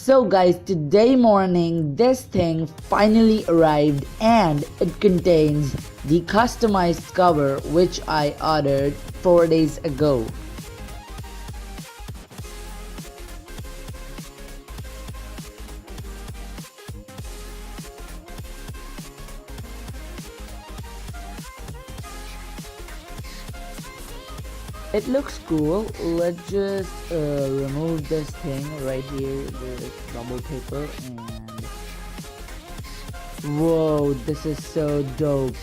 So guys, today morning this thing finally arrived and it contains the customized cover which I ordered 4 days ago. It looks cool. Let's just remove this thing right here, this bubble paper, and whoa, this is so dope.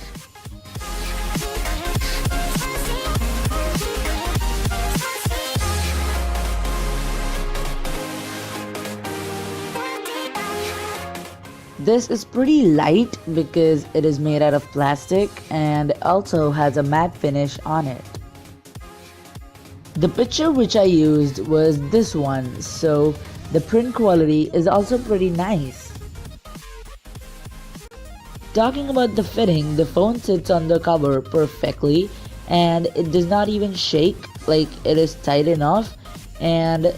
This is pretty light because it is made out of plastic and also has a matte finish on it. The picture which I used was this one, so the print quality is also pretty nice. Talking about the fitting, the phone sits on the cover perfectly and it does not even shake, like it is tight enough, and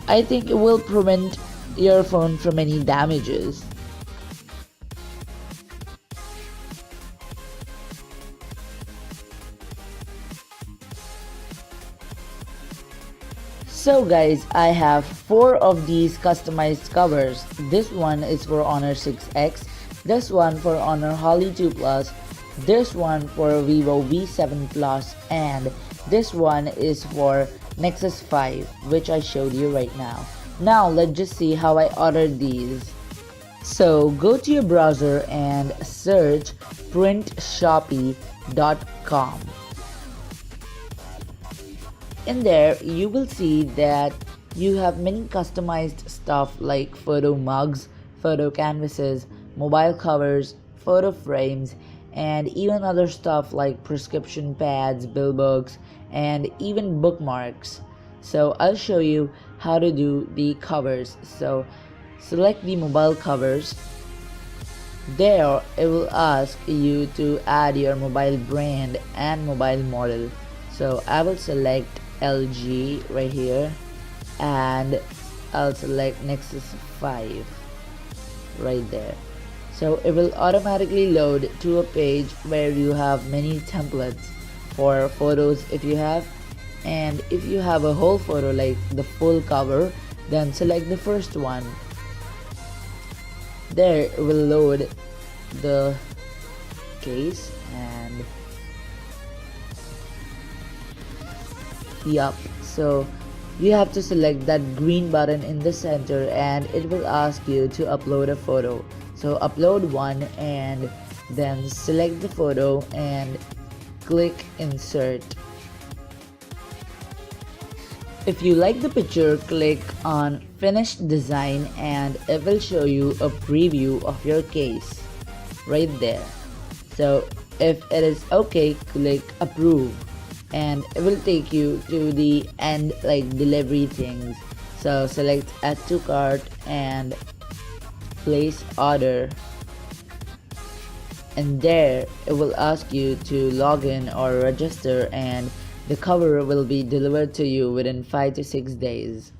I think it will prevent your phone from any damages. So guys, I have 4 of these customized covers. This one is for Honor 6X, this one for Honor Holly 2 Plus, this one for Vivo V7 Plus, and this one is for Nexus 5, which I showed you right now. Now let's just see how I ordered these. So go to your browser and search printshopee.com. In there, you will see that you have many customized stuff like photo mugs, photo canvases, mobile covers, photo frames, and even other stuff like prescription pads, bill books, and even bookmarks. So I'll show you how to do the covers. So select the mobile covers. There, it will ask you to add your mobile brand and mobile model. So I will select LG right here and I'll select Nexus 5 right there. So it will automatically load to a page where you have many templates for photos if you have, and if you have a whole photo like the full cover, then select the first one. There it will load the case and yup, so you have to select that green button in the center and it will ask you to upload a photo. So upload one and then select the photo and click insert. If you like the picture, click on finish design and it will show you a preview of your case right there. So if it is okay, click approve and it will take you to the end, like delivery things. So select add to cart and place order, and there it will ask you to log in or register and the cover will be delivered to you within 5 to 6 days.